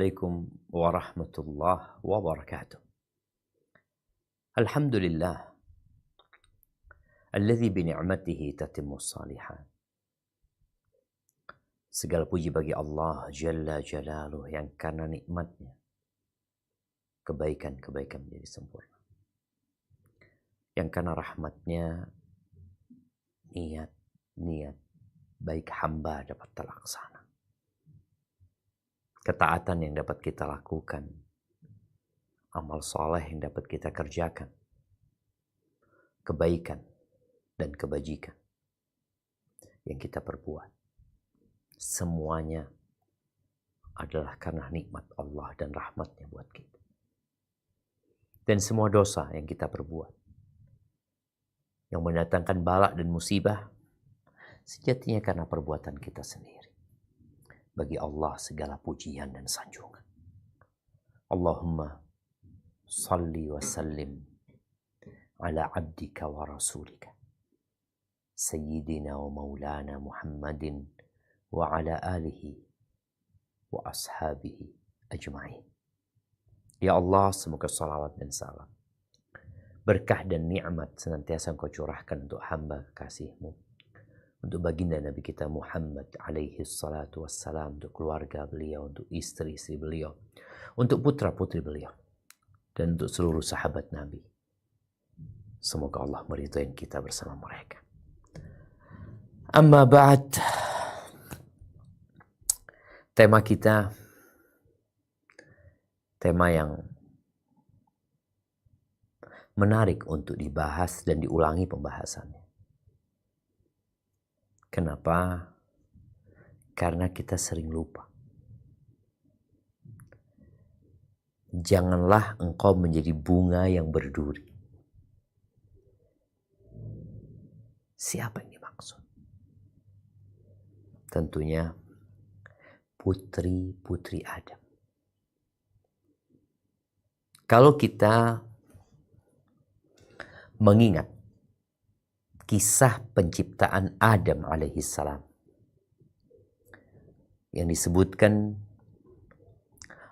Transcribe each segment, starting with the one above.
Assalamualaikum warahmatullahi wabarakatuh. Alhamdulillah alladzi bi ni'matihi tatimmus shalihat. Segala puji bagi Allah Jalla Jalaluh yang karena nikmatnya kebaikan-kebaikan menjadi sempurna. Yang karena rahmatnya niat baik hamba dapat terlaksana. Ketaatan yang dapat kita lakukan, amal soleh yang dapat kita kerjakan, kebaikan dan kebajikan yang kita perbuat, semuanya adalah karena nikmat Allah dan rahmatnya buat kita. Dan semua dosa yang kita perbuat, yang mendatangkan bala dan musibah, sejatinya karena perbuatan kita sendiri. Bagi Allah segala pujian dan sanjungan. Allahumma salli wa sallim ala abdika wa rasulika Sayyidina wa maulana Muhammadin wa ala alihi wa ashabihi ajma'in. Ya Allah, semoga salawat dan salam, berkah dan nikmat senantiasa Engkau curahkan untuk hamba kekasih-Mu, untuk baginda Nabi kita Muhammad alaihi salatu wassalam, untuk keluarga beliau, untuk istri-istri beliau, untuk putra-putri beliau, dan untuk seluruh sahabat Nabi. Semoga Allah meridhai kita bersama mereka. Amma ba'd. Tema kita, tema yang menarik untuk dibahas dan diulangi pembahasannya. Kenapa? Karena kita sering lupa. Janganlah engkau menjadi bunga yang berduri. Siapa yang dimaksud? Tentunya putri-putri Adam. Kalau kita mengingat kisah penciptaan Adam alaihissalam yang disebutkan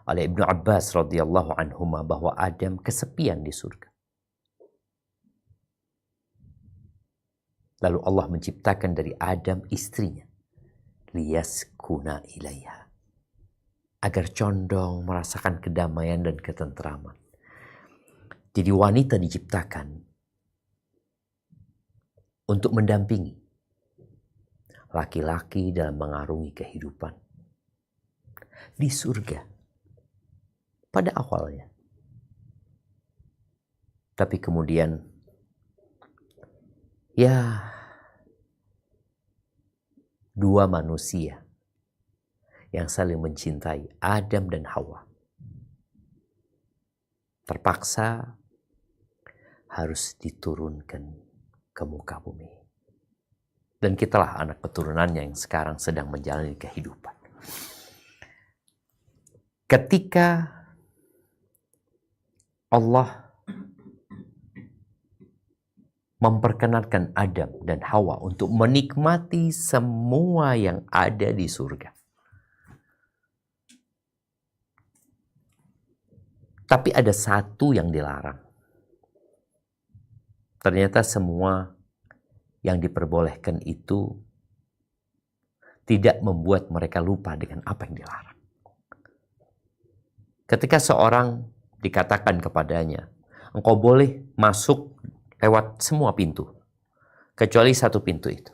oleh Ibnu Abbas radhiyallahu anhuma bahwa Adam kesepian di surga. Lalu Allah menciptakan dari Adam istrinya, liyaskuna ilaiha, agar condong merasakan kedamaian dan ketentraman. Jadi wanita diciptakan untuk mendampingi laki-laki dalam mengarungi kehidupan di surga pada awalnya. Tapi kemudian dua manusia yang saling mencintai, Adam dan Hawa, terpaksa harus diturunkan ke muka bumi. Dan kitalah anak keturunannya yang sekarang sedang menjalani kehidupan. Ketika Allah memperkenalkan Adam dan Hawa untuk menikmati semua yang ada di surga, tapi ada satu yang dilarang. Ternyata semua yang diperbolehkan itu tidak membuat mereka lupa dengan apa yang dilarang. Ketika seorang dikatakan kepadanya, engkau boleh masuk lewat semua pintu, kecuali satu pintu itu.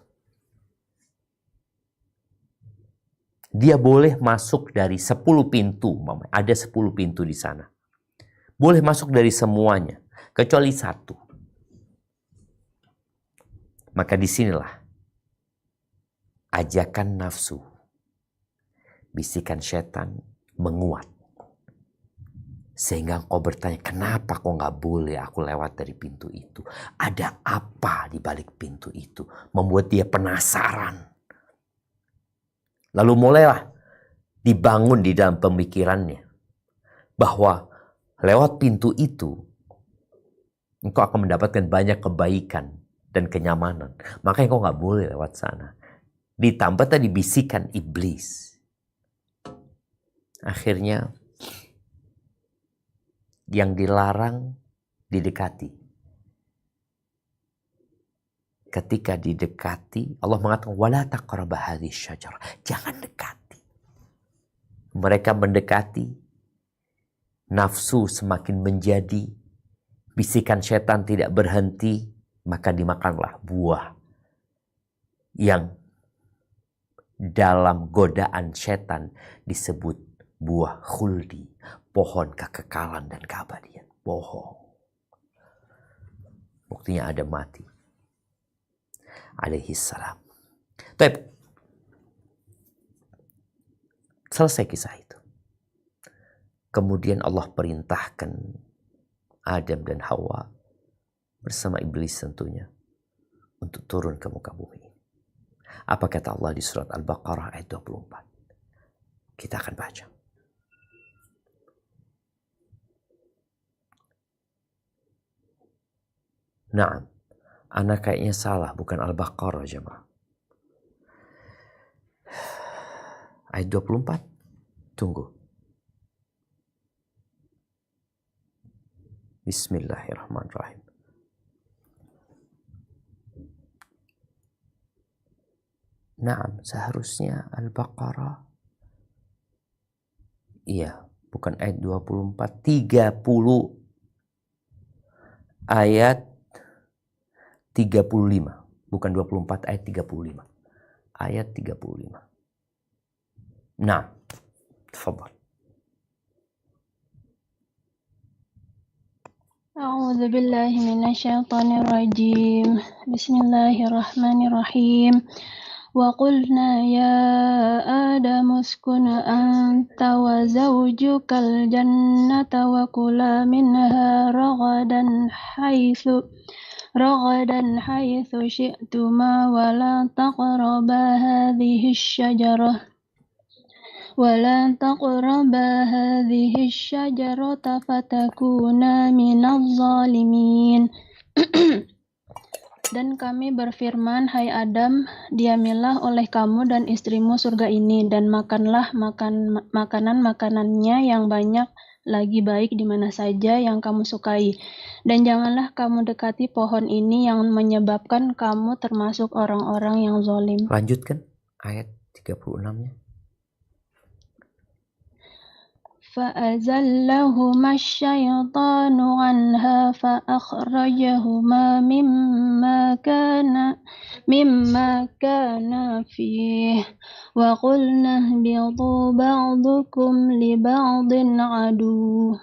Dia boleh masuk dari 10 pintu, ada 10 pintu di sana. Boleh masuk dari semuanya, kecuali satu. Maka disinilah ajakan nafsu, bisikan setan menguat. Sehingga engkau bertanya, kenapa kok gak boleh aku lewat dari pintu itu? Ada apa di balik pintu itu? Membuat dia penasaran. Lalu mulailah dibangun di dalam pemikirannya bahwa lewat pintu itu engkau akan mendapatkan banyak kebaikan dan kenyamanan. Makanya kau gak boleh lewat sana. Ditambah tadi bisikan iblis. Akhirnya yang dilarang didekati. Ketika didekati, Allah mengatakan wala taqrabu hadhihi syajarah. Jangan dekati. Mereka mendekati, nafsu semakin menjadi, bisikan setan tidak berhenti, maka dimakanlah buah yang dalam godaan setan disebut buah khuldi, pohon kekekalan dan keabadian. Bohong. Buktinya Adam mati alaihi salam. Tapi selesai kisah itu. Kemudian Allah perintahkan Adam dan Hawa bersama iblis tentunya untuk turun ke muka bumi. Apa kata Allah di surat Al-Baqarah ayat 24? Kita akan baca. Naam, anak kayaknya salah, bukan Al-Baqarah jemaah. Ayat 24, tunggu. Bismillahirrahmanirrahim. Naam, seharusnya Al-Baqarah. Iya, bukan ayat 24, 30. Ayat 35. Bukan 24, ayat 35. Ayat 35. Nah, tafadhal. أعوذ بالله من الشيطان الرجيم بسم الله الرحمن الرحيم وقلنا يا آدم اسكن أنت وزوجك الجنة وكلا منها رغدا حيث شئتما ولا تقربا هذه الشجرة فتكونا من الظالمين. Dan kami berfirman, hai Adam, diamilah oleh kamu dan istrimu surga ini, dan makanlah makanan-makanannya yang banyak lagi baik di mana saja yang kamu sukai. Dan janganlah kamu dekati pohon ini yang menyebabkan kamu termasuk orang-orang yang zalim. Lanjutkan ayat 36-nya. فأزلهما الشيطان عنها فأخرجهما مما كان فيه وقلنا اهبطوا بعضكم لبعض عدو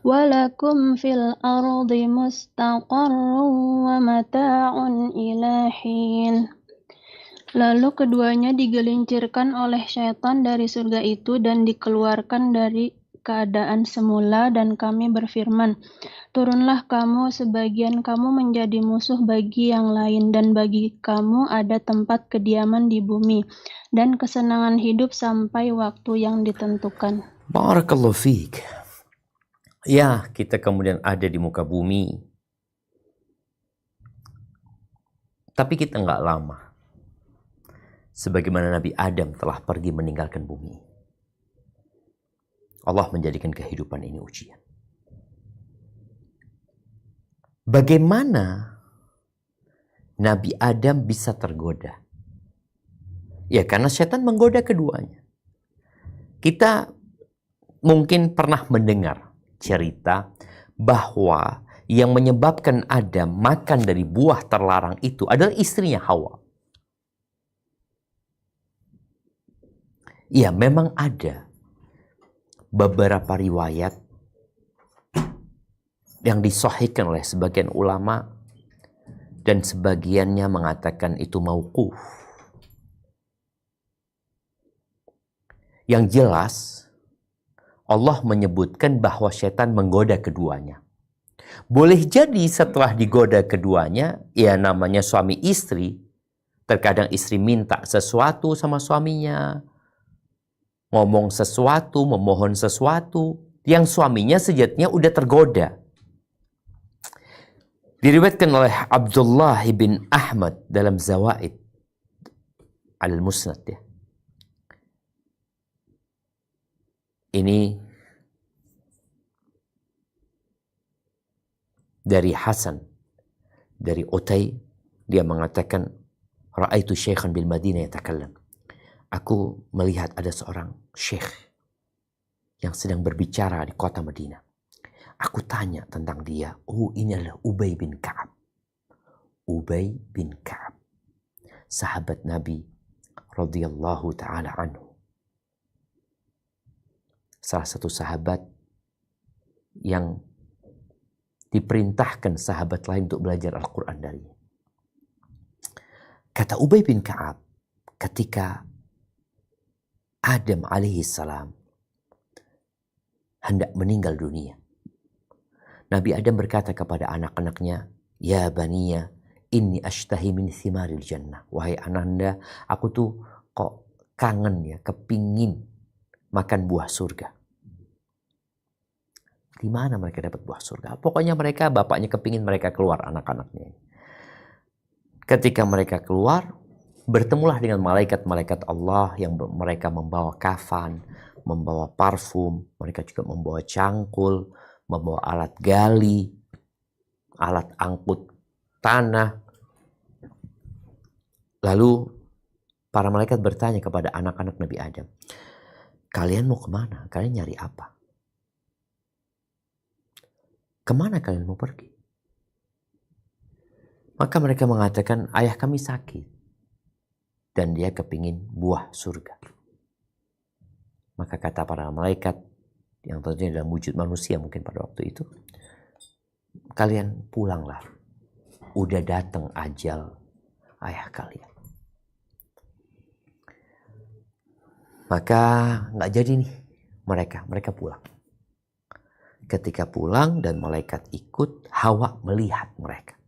ولكم في الأرض مستقر ومتاع إلى حين. Lalu keduanya digelincirkan oleh syaitan dari surga itu dan dikeluarkan dari keadaan semula, dan kami berfirman, turunlah kamu, sebagian kamu menjadi musuh bagi yang lain, dan bagi kamu ada tempat kediaman di bumi, dan kesenangan hidup sampai waktu yang ditentukan. Barakallahu fiik. Ya, kita kemudian ada di muka bumi. Tapi kita nggak lama. Sebagaimana Nabi Adam telah pergi meninggalkan bumi. Allah menjadikan kehidupan ini ujian. Bagaimana Nabi Adam bisa tergoda? Ya, karena setan menggoda keduanya. Kita mungkin pernah mendengar cerita bahwa yang menyebabkan Adam makan dari buah terlarang itu adalah istrinya Hawa. Ya, memang ada beberapa riwayat yang disahihkan oleh sebagian ulama dan sebagiannya mengatakan itu mauquf. Yang jelas Allah menyebutkan bahwa setan menggoda keduanya. Boleh jadi setelah digoda keduanya, ya namanya suami istri, terkadang istri minta sesuatu sama suaminya, ngomong sesuatu, memohon sesuatu, yang suaminya sejatinya udah tergoda. Diriwayatkan oleh Abdullah bin Ahmad dalam Zawaid al-Musnad, ya. Ini dari Hasan, dari Utay, dia mengatakan, Ra'aitu syaikhan bil Madinah yatakallam. Aku melihat ada seorang syekh yang sedang berbicara di kota Madinah. Aku tanya tentang dia. Oh, ini adalah Ubay bin Ka'ab. Ubay bin Ka'ab, sahabat Nabi radhiyallahu ta'ala anhu. Salah satu sahabat yang diperintahkan sahabat lain untuk belajar Al-Quran darinya. Kata Ubay bin Ka'ab, ketika Adam alaihi salam hendak meninggal dunia, Nabi Adam berkata kepada anak-anaknya, Ya baniya, inni ashtahi min thimaril jannah. Wahai ananda, aku tuh kok kangen ya, kepingin makan buah surga. Di mana mereka dapat buah surga? Pokoknya mereka, bapaknya kepingin mereka keluar, anak-anaknya. Ketika mereka keluar, bertemulah dengan malaikat-malaikat Allah yang mereka membawa kafan, membawa parfum, mereka juga membawa cangkul, membawa alat gali, alat angkut tanah. Lalu para malaikat bertanya kepada anak-anak Nabi Adam, kalian mau kemana? Kalian nyari apa? Kemana kalian mau pergi? Maka mereka mengatakan, ayah kami sakit dan dia kepingin buah surga. Maka kata para malaikat, yang tentunya dalam wujud manusia mungkin pada waktu itu, kalian pulanglah, udah datang ajal ayah kalian. Maka nggak jadi nih mereka pulang. Ketika pulang dan malaikat ikut, Hawa melihat mereka.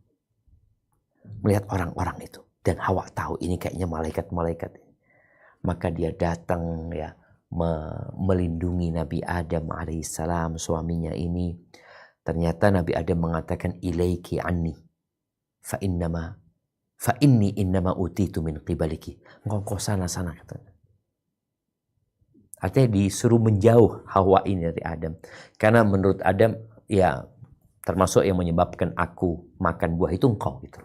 Melihat orang-orang itu. Dan Hawa tahu ini kayaknya malaikat-malaikat. Maka dia datang ya melindungi Nabi Adam alaihissalam, suaminya ini. Ternyata Nabi Adam mengatakan, ilaiki anni fa inni innama utitu min qibaliki. Engkau sana katanya. Artinya disuruh menjauh Hawa ini dari Adam. Karena menurut Adam, ya termasuk yang menyebabkan aku makan buah itu engkau gitu.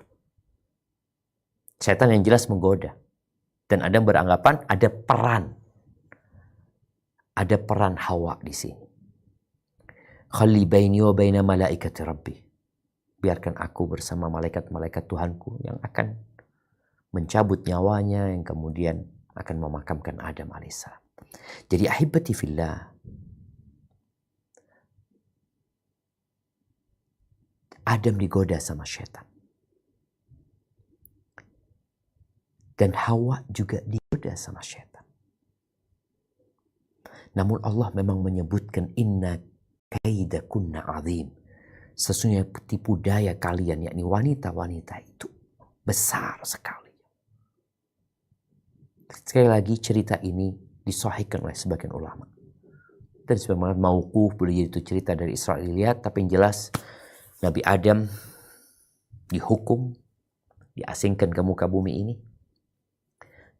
Setan yang jelas menggoda. Dan Adam beranggapan ada peran Hawa di sini. Khalli baini wa baina malaikati rabbi. Biarkan aku bersama malaikat-malaikat Tuhanku yang akan mencabut nyawanya, yang kemudian akan memakamkan Adam alaihissalam. Jadi ahibati fillah, Adam digoda sama syaitan. Dan Hawa juga digoda sama syaitan. Namun Allah memang menyebutkan inna kaidakunna azim. Sesungguhnya tipu daya kalian, yakni wanita-wanita itu besar sekali. Sekali lagi cerita ini disahihkan oleh sebagian ulama. Dan sebagaimana mauquf, boleh jadi itu cerita dari Israiliyat, tapi yang jelas Nabi Adam dihukum, diasingkan ke muka bumi ini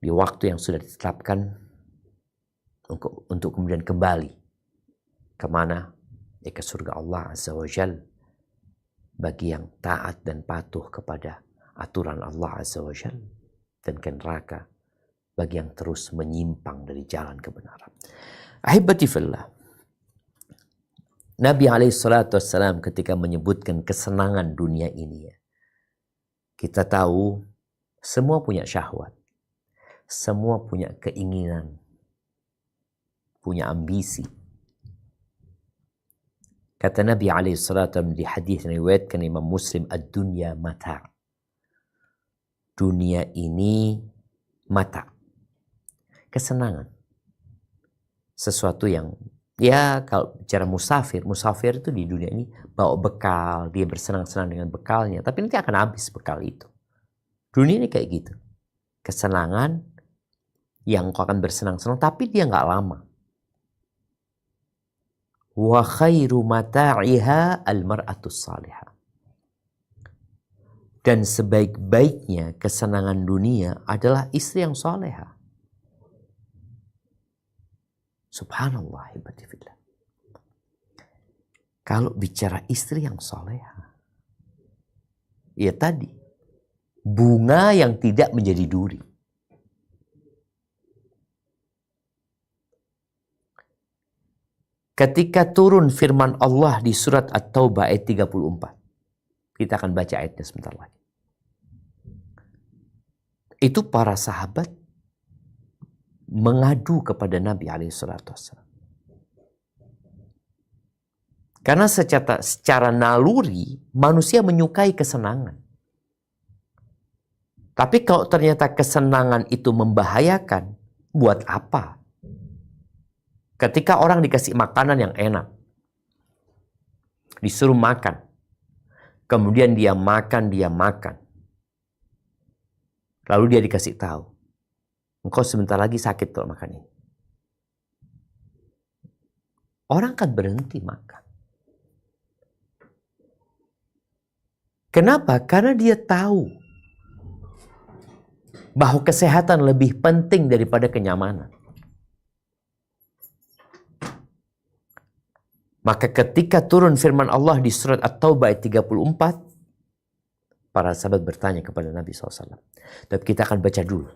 di waktu yang sudah ditetapkan untuk kemudian kembali kemana? Ya ke surga Allah Azza wa Jal, bagi yang taat dan patuh kepada aturan Allah Azza wa Jal, dan ke neraka bagi yang terus menyimpang dari jalan kebenaran. Ahibati fillah, Nabi SAW ketika menyebutkan kesenangan dunia ini, kita tahu semua punya syahwat, semua punya keinginan, punya ambisi. Kata Nabi SAW di hadis yang diriwayatkan Imam Muslim, ad-dunya mata'. Dunia ini mata', kesenangan. Sesuatu yang, ya kalau bicara musafir itu di dunia ini bawa bekal, dia bersenang-senang dengan bekalnya, tapi nanti akan habis bekal itu. Dunia ini kayak gitu. Kesenangan yang kau akan bersenang-senang, tapi dia nggak lama. Wa khairu mata'iha al-mar'atus salihah. Dan sebaik-baiknya kesenangan dunia adalah istri yang salehah. Subhanallah, ibadillah. Kalau bicara istri yang salehah, Ya tadi, bunga yang tidak menjadi duri. Ketika turun firman Allah di surat At-Taubah ayat 34. Kita akan baca ayatnya sebentar lagi. Itu para sahabat mengadu kepada Nabi SAW. Karena secara naluri manusia menyukai kesenangan. Tapi kalau ternyata kesenangan itu membahayakan, buat apa? Ketika orang dikasih makanan yang enak, disuruh makan, kemudian dia makan, lalu dia dikasih tahu, engkau sebentar lagi sakit kalau makan ini. Orang kan berhenti makan. Kenapa? Karena dia tahu bahwa kesehatan lebih penting daripada kenyamanan. Maka ketika turun firman Allah di surat At-Taubah ayat 34, para sahabat bertanya kepada Nabi SAW. Tapi kita akan baca dulu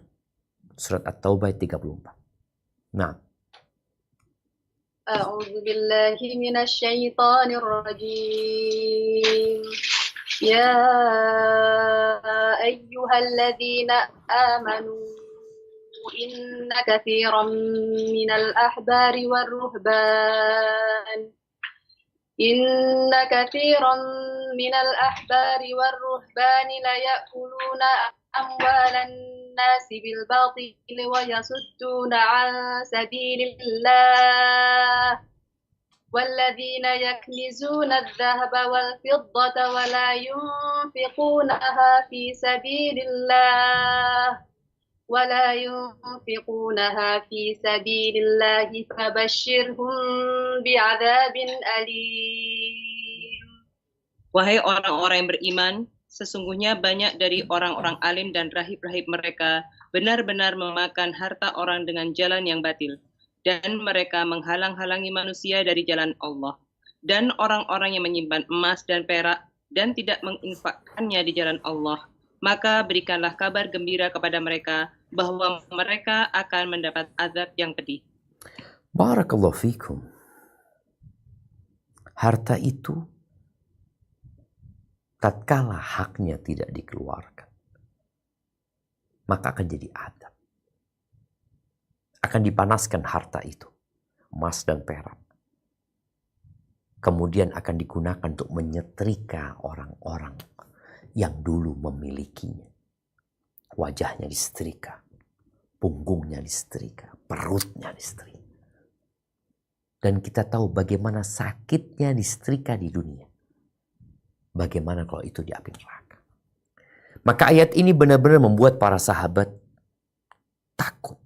surat At-Taubah ayat 34. Nah. A'udzu billahi minasy syaithanir rajim. Ya ayyuhalladzina amanu inna katsiran minal ahbari war-ruhbani la ya'kuluna amwalan nasi bil batil wa yasudduna 'an sabilillah والذين يكنزون الذهب والفضة ولا ينفقونها في سبيل الله فبشرهم بعذاب أليم. Wahai orang-orang yang beriman, sesungguhnya banyak dari orang-orang alim dan rahib-rahib mereka benar-benar memakan harta orang dengan jalan yang batil. Dan mereka menghalang-halangi manusia dari jalan Allah. Dan orang-orang yang menyimpan emas dan perak dan tidak menginfakkannya di jalan Allah, maka berikanlah kabar gembira kepada mereka bahwa mereka akan mendapat azab yang pedih. Barakallahu fikum. Harta itu tatkala haknya tidak dikeluarkan, maka akan jadi azab. Akan dipanaskan harta itu, emas dan perak. Kemudian akan digunakan untuk menyetrika orang-orang yang dulu memilikinya. Wajahnya disetrika, punggungnya disetrika, perutnya disetrika. Dan kita tahu bagaimana sakitnya disetrika di dunia. Bagaimana kalau itu di api neraka. Maka ayat ini benar-benar membuat para sahabat takut.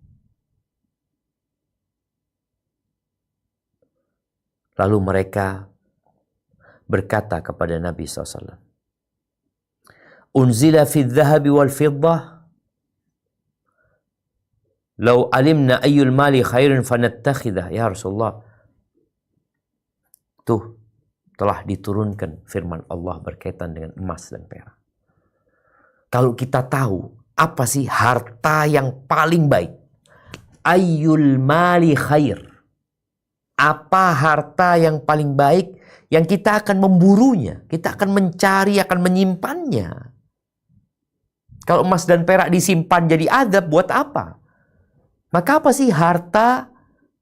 Lalu mereka berkata kepada Nabi SAW, Unzila fi dhahabi wal fiddah, Lau alimna ayyul mali khairin fanattakhidah. Ya Rasulullah, tuh telah diturunkan firman Allah berkaitan dengan emas dan perak. Kalau kita tahu apa sih harta yang paling baik, ayyul mali khair, apa harta yang paling baik yang kita akan memburunya, kita akan mencari, akan menyimpannya. Kalau emas dan perak disimpan jadi azab, buat apa? Maka apa sih harta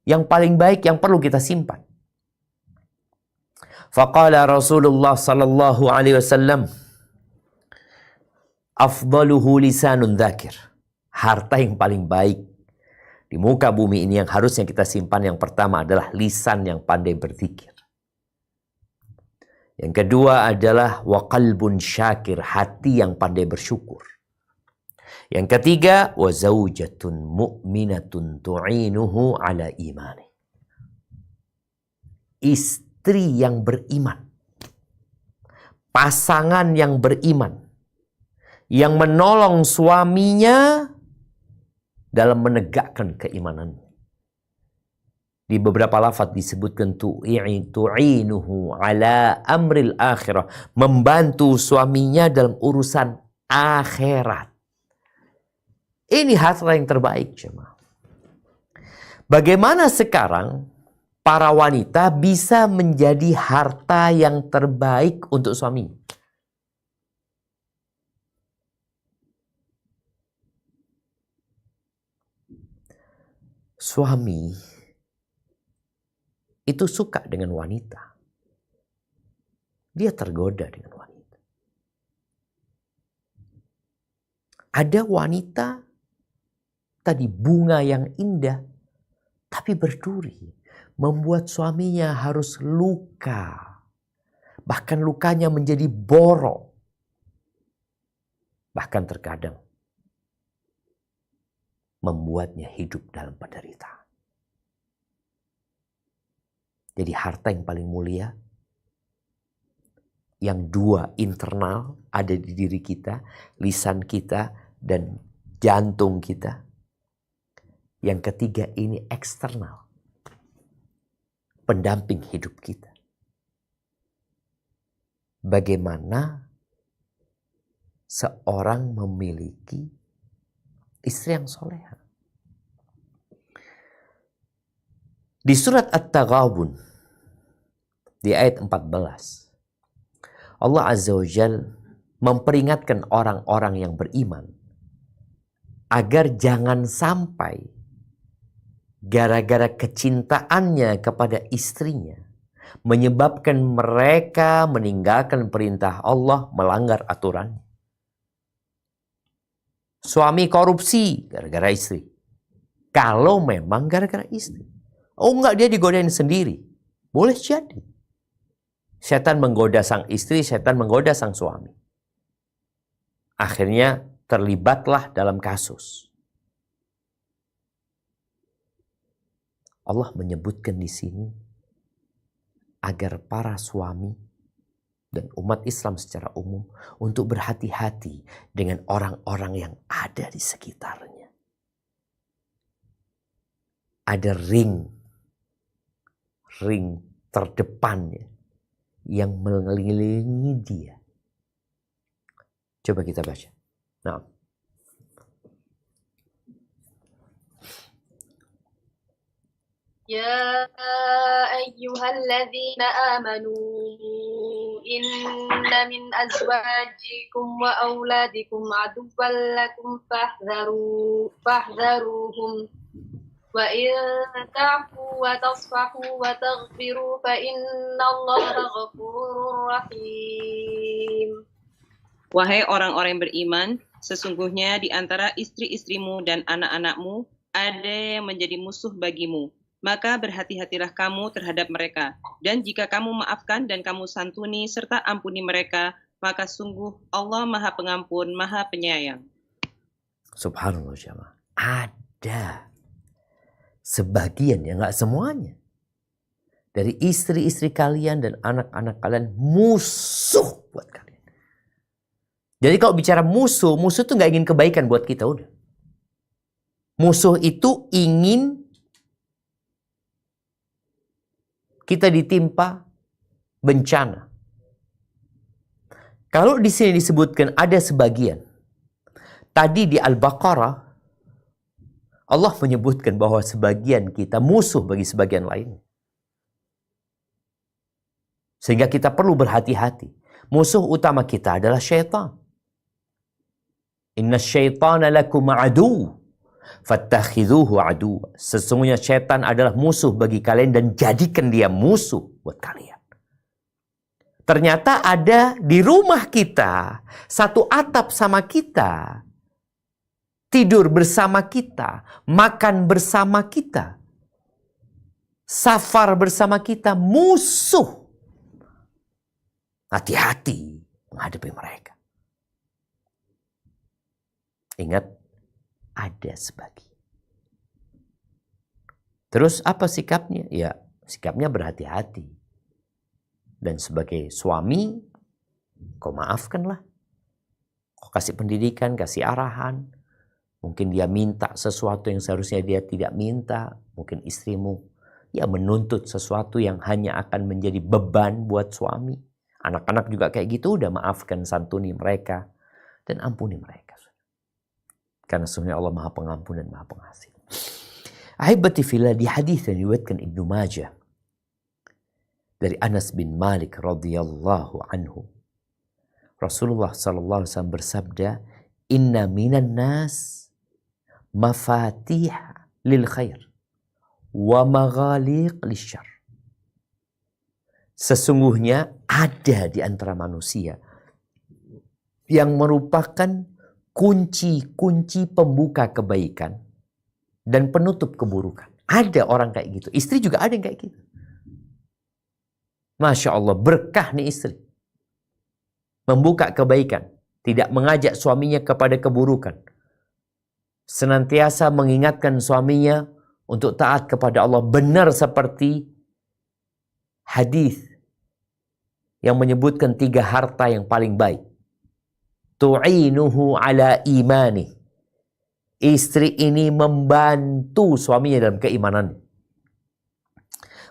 yang paling baik yang perlu kita simpan? Faqala Rasulullah sallallahu alaihi wasallam, afdaluhu lisanun dzakir. Harta yang paling baik di muka bumi ini yang harusnya kita simpan, yang pertama adalah lisan yang pandai berzikir. Yang kedua adalah wa qalbun syakir, hati yang pandai bersyukur. Yang ketiga wa zaujatun mu'minatun tu'inuhu ala imani. Istri yang beriman, pasangan yang beriman, yang menolong suaminya dalam menegakkan keimanannya. Di beberapa lafaz disebutkan tu'inuhu ala amril akhirah, membantu suaminya dalam urusan akhirat. Ini harta yang terbaik, jemaah. Bagaimana sekarang para wanita bisa menjadi harta yang terbaik untuk suami? Suami itu suka dengan wanita. Dia tergoda dengan wanita. Ada wanita tadi bunga yang indah, tapi berduri. Membuat suaminya harus luka. Bahkan lukanya menjadi borok. Bahkan terkadang membuatnya hidup dalam penderitaan. Jadi harta yang paling mulia, yang dua internal ada di diri kita, lisan kita dan jantung kita. Yang ketiga ini eksternal, pendamping hidup kita. Bagaimana seorang memiliki istri yang soleha. Di surat At-Taghabun, di ayat 14, Allah Azza wa Jal memperingatkan orang-orang yang beriman agar jangan sampai gara-gara kecintaannya kepada istrinya menyebabkan mereka meninggalkan perintah Allah, melanggar aturan. Suami korupsi gara-gara istri. Kalau memang gara-gara istri. Oh enggak, dia digodain sendiri. Boleh jadi. Setan menggoda sang istri, setan menggoda sang suami. Akhirnya terlibatlah dalam kasus. Allah menyebutkan di sini agar para suami dan umat Islam secara umum untuk berhati-hati dengan orang-orang yang ada di sekitarnya. Ada ring terdepannya yang mengelilingi dia. Coba kita baca. Nah. Ya ayyuhalladzina amanu inna min azwajikum wa auladikum aduwwan lakum fahdharuhum wa in ta'fu wa tasfahu wa taghfiru fa innallaha ghafurur rahim. Wahai orang-orang yang beriman, sesungguhnya di antara istri-istrimu dan anak-anakmu ada yang menjadi musuh bagimu. Maka berhati-hatilah kamu terhadap mereka. Dan jika kamu maafkan dan kamu santuni serta ampuni mereka, maka sungguh Allah Maha Pengampun, Maha Penyayang. Subhanallah jemaah. Ada sebagian, ya nggak semuanya, dari istri-istri kalian dan anak-anak kalian musuh buat kalian. Jadi kalau bicara musuh, musuh itu nggak ingin kebaikan buat kita, udah. Musuh itu ingin kita ditimpa bencana. Kalau di sini disebutkan ada sebagian, tadi di Al-Baqarah Allah menyebutkan bahwa sebagian kita musuh bagi sebagian lain. Sehingga kita perlu berhati-hati. Musuh utama kita adalah syaitan. Inna syaitana lakum adu, fattakhidhuhu adu. Sesungguhnya syaitan adalah musuh bagi kalian dan jadikan dia musuh buat kalian. Ternyata ada di rumah kita, satu atap sama kita, tidur bersama kita, makan bersama kita, safar bersama kita, musuh. Hati-hati menghadapi mereka. Ingat, ada sebagian. Terus apa sikapnya? Ya, sikapnya berhati-hati. Dan sebagai suami, kau maafkanlah. Kau kasih pendidikan, kasih arahan. Mungkin dia minta sesuatu yang seharusnya dia tidak minta. Mungkin istrimu, ya menuntut sesuatu yang hanya akan menjadi beban buat suami. Anak-anak juga kayak gitu, udah maafkan, santuni mereka, dan ampuni mereka. Karena sesungguhnya Allah Maha Pengampun dan Maha Pengasih. Ahibati fillah, di hadis yang diriwayatkan Ibnu Majah dari Anas bin Malik radhiyallahu anhu, Rasulullah sallallahu alaihi wasallam bersabda, "Inna minan nas mafatih lil khair wa maghaliq lisyarr." Sesungguhnya ada di antara manusia yang merupakan kunci-kunci pembuka kebaikan dan penutup keburukan. Ada orang kayak gitu. Istri juga ada yang kayak gitu. Masya Allah, berkah nih istri. Membuka kebaikan. Tidak mengajak suaminya kepada keburukan. Senantiasa mengingatkan suaminya untuk taat kepada Allah. Benar seperti hadis yang menyebutkan 3 harta yang paling baik. Tu'inuhu ala imani. Istri ini membantu suaminya dalam keimanan.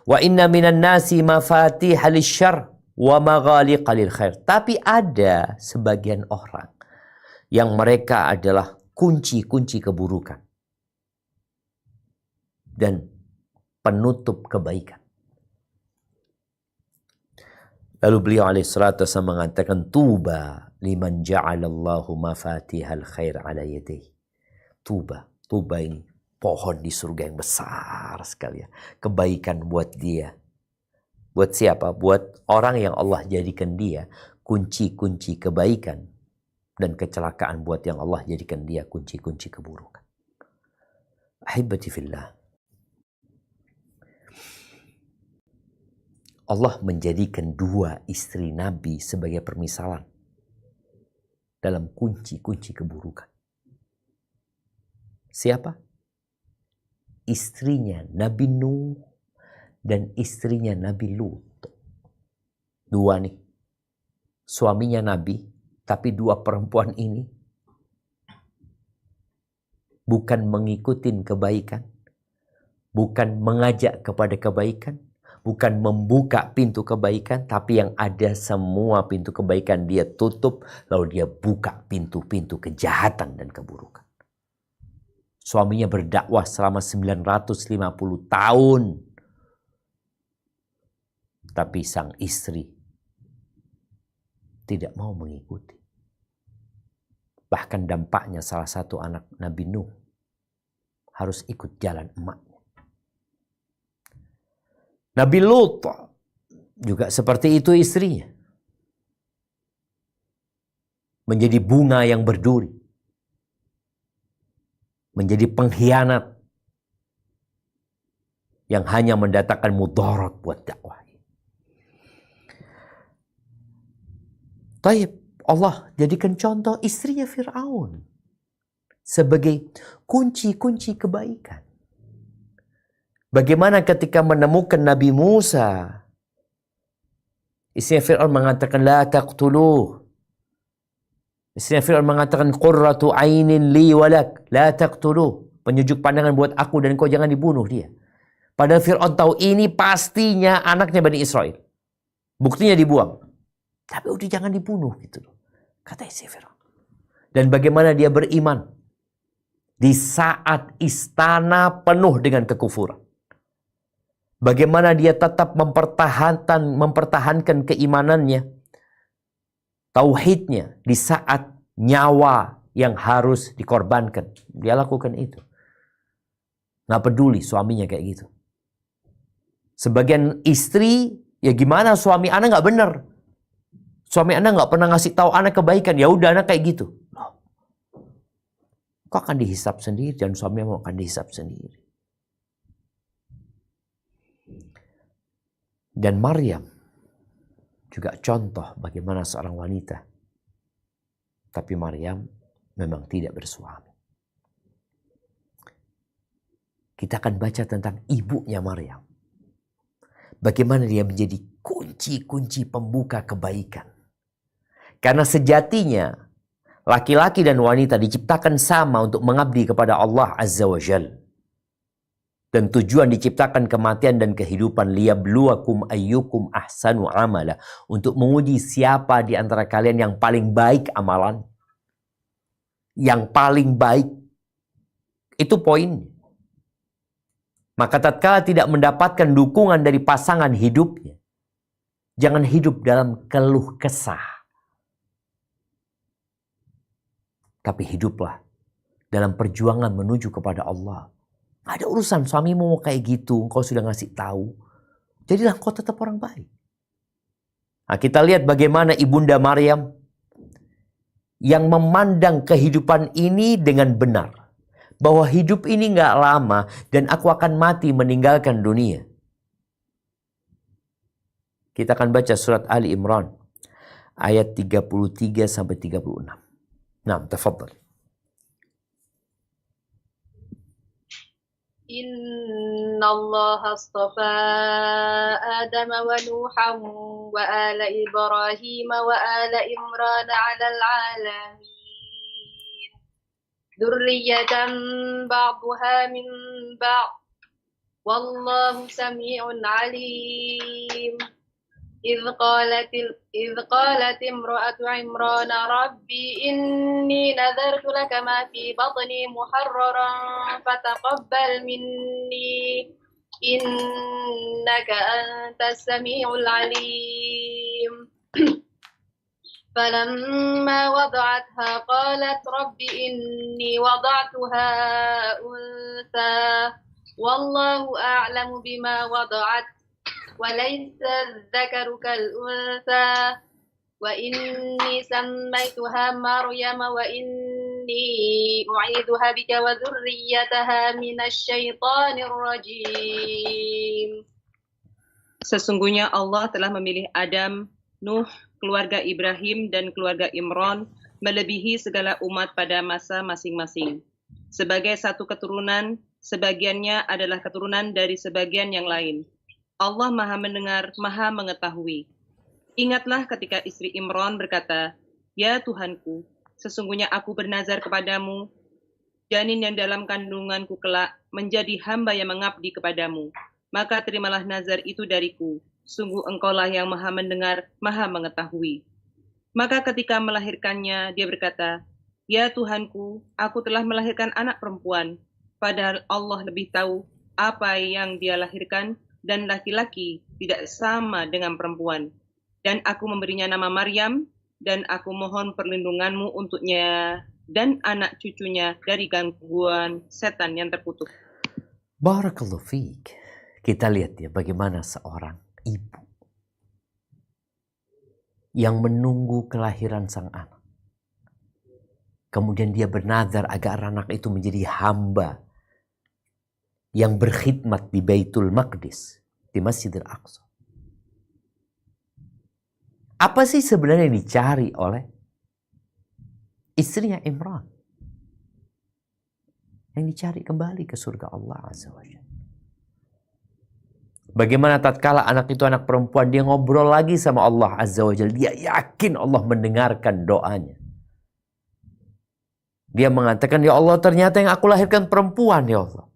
Wa inna minan nasi mafatih lisyarr wa maghaliq lil khair. Tapi ada sebagian orang yang mereka adalah kunci-kunci keburukan dan penutup kebaikan. Lalu beliau alaihi salatu wasallam mengatakan, tuba liman ja'alallahu mafatihal khair ala yadayhi. Tuba ini pohon di surga yang besar sekali ya. Kebaikan buat dia. Buat siapa? Buat orang yang Allah jadikan dia kunci-kunci kebaikan. Dan kecelakaan buat yang Allah jadikan dia kunci-kunci keburukan. Ahibati fillah. Allah menjadikan 2 istri Nabi sebagai permisalan dalam kunci-kunci keburukan. Siapa? Istrinya Nabi Nuh dan istrinya Nabi Lut. 2 nih. Suaminya Nabi, tapi 2 perempuan ini bukan mengikuti kebaikan, bukan mengajak kepada kebaikan, bukan membuka pintu kebaikan, tapi yang ada semua pintu kebaikan dia tutup, lalu dia buka pintu-pintu kejahatan dan keburukan. Suaminya berdakwah selama 950 tahun. Tapi sang istri tidak mau mengikuti. Bahkan dampaknya salah satu anak Nabi Nuh harus ikut jalan emaknya. Nabi Lut juga seperti itu istrinya. Menjadi bunga yang berduri. Menjadi pengkhianat yang hanya mendatangkan mudarat buat dakwah. Taib, Allah jadikan contoh istrinya Fir'aun sebagai kunci-kunci kebaikan. Bagaimana ketika menemukan Nabi Musa, istrinya Fir'aun mengatakan, la taqtuluh. Istrinya Fir'aun mengatakan, qurratu ainin li walak, la taqtuluh. Penyejuk pandangan buat aku dan kau, jangan dibunuh dia. Padahal Fir'aun tahu ini pastinya anaknya Bani Israel. Buktinya dibuang. Tapi udah jangan dibunuh gitu loh. Kata istri Fir'aun. Dan bagaimana dia beriman di saat istana penuh dengan kekufuran. Bagaimana dia tetap mempertahankan keimanannya, tauhidnya di saat nyawa yang harus dikorbankan. Dia lakukan itu. Nggak peduli suaminya kayak gitu. Sebagian istri, ya gimana suami anak nggak benar. Suami anak nggak pernah ngasih tahu anak kebaikan. Ya udah anak kayak gitu. Kok akan dihisap sendiri dan suami mau akan dihisap sendiri. Dan Maryam juga contoh bagaimana seorang wanita. Tapi Maryam memang tidak bersuami. Kita akan baca tentang ibunya Maryam. Bagaimana dia menjadi kunci-kunci pembuka kebaikan. Karena sejatinya laki-laki dan wanita diciptakan sama untuk mengabdi kepada Allah Azza wa Jalla. Dan tujuan diciptakan kematian dan kehidupan liyabluwakum ayyukum ahsanu amala, untuk menguji siapa di antara kalian yang paling baik amalan. Yang paling baik. Itu poin. Maka tatkala tidak mendapatkan dukungan dari pasangan hidupnya, jangan hidup dalam keluh kesah. Tapi hiduplah dalam perjuangan menuju kepada Allah. Gak ada urusan suamimu mau kayak gitu, engkau sudah ngasih tahu. Jadilah engkau tetap orang baik. Nah, kita lihat bagaimana Ibunda Maryam yang memandang kehidupan ini dengan benar. Bahwa hidup ini gak lama dan aku akan mati meninggalkan dunia. Kita akan baca surat Ali Imran ayat 33 sampai 36. Nah, tafadhal. Inna Allah astafa Adam wa Nuhan wa ala Ibrahim wa ala Imran ala alamin. Dzurriyyatan ba'daha min ba'd. Wallahu sami'un alim. إذ قالت امرأة عمران ربي إني نذرت لك ما في بطني محررا فتقبل مني إنك أنت السميع العليم فلما وضعتها قالت رب إني وضعتها أنثى والله أعلم بما وضعت وليس الذكر كالأنثى وإني سميتها مريم وإني أعيذها بك وذريتها من الشيطان الرجيم. Sesungguhnya Allah telah memilih Adam, Nuh, keluarga Ibrahim dan keluarga Imran melebihi segala umat pada masa masing-masing. Sebagai satu keturunan, sebagiannya adalah keturunan dari sebagian yang lain. Allah Maha Mendengar, Maha Mengetahui. Ingatlah ketika istri Imran berkata, "Ya Tuhanku, sesungguhnya aku bernazar kepadamu, janin yang dalam kandunganku kelak menjadi hamba yang mengabdi kepadamu. Maka terimalah nazar itu dariku. Sungguh engkaulah yang Maha Mendengar, Maha Mengetahui." Maka ketika melahirkannya, dia berkata, "Ya Tuhanku, aku telah melahirkan anak perempuan, padahal Allah lebih tahu apa yang dia lahirkan, dan laki-laki tidak sama dengan perempuan. Dan aku memberinya nama Maryam, dan aku mohon perlindunganmu untuknya dan anak cucunya dari gangguan setan yang terkutuk." Barakallahu fiik. Kita lihat ya bagaimana seorang ibu yang menunggu kelahiran sang anak. Kemudian dia bernazar agar anak itu menjadi hamba yang berkhidmat di Baitul Maqdis, di Masjidil Aqsa. Apa sih sebenarnya yang dicari oleh istrinya Imran? Yang dicari kembali ke surga Allah Azza wa Jalla. Bagaimana tatkala anak itu anak perempuan, dia ngobrol lagi sama Allah Azza wa Jalla. Dia yakin Allah mendengarkan doanya. Dia mengatakan, "Ya Allah, ternyata yang aku lahirkan perempuan, ya Allah.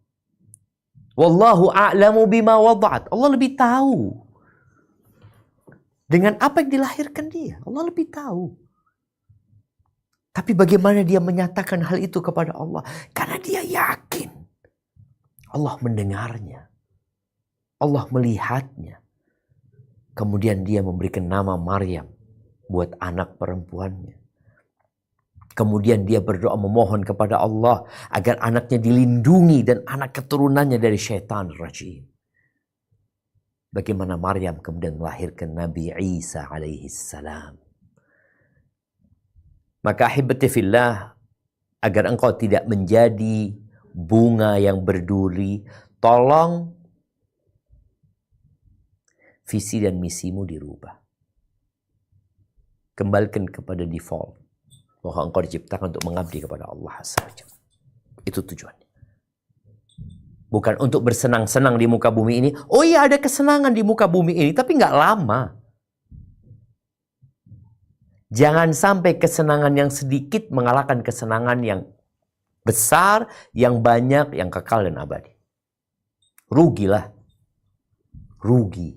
Wallahu a'lamu bima wada'at." Allah lebih tahu dengan apa yang dilahirkan dia. Allah lebih tahu. Tapi bagaimana dia menyatakan hal itu kepada Allah? Karena dia yakin Allah mendengarnya. Allah melihatnya. Kemudian dia memberikan nama Maryam buat anak perempuannya. Kemudian dia berdoa memohon kepada Allah agar anaknya dilindungi dan anak keturunannya dari syaitan rajim. Bagaimana Maryam kemudian melahirkan Nabi Isa alaihi salam. Maka ahibati fillah, agar engkau tidak menjadi bunga yang berduri, tolong visi dan misimu dirubah. Kembalikan kepada default. Bahwa engkau diciptakan untuk mengabdi kepada Allah Azza wa Jalla. Itu tujuannya. Bukan untuk bersenang-senang di muka bumi ini. Oh iya, ada kesenangan di muka bumi ini, tapi nggak lama. Jangan sampai kesenangan yang sedikit mengalahkan kesenangan yang besar, yang banyak, yang kekal dan abadi. rugilah. Rugi.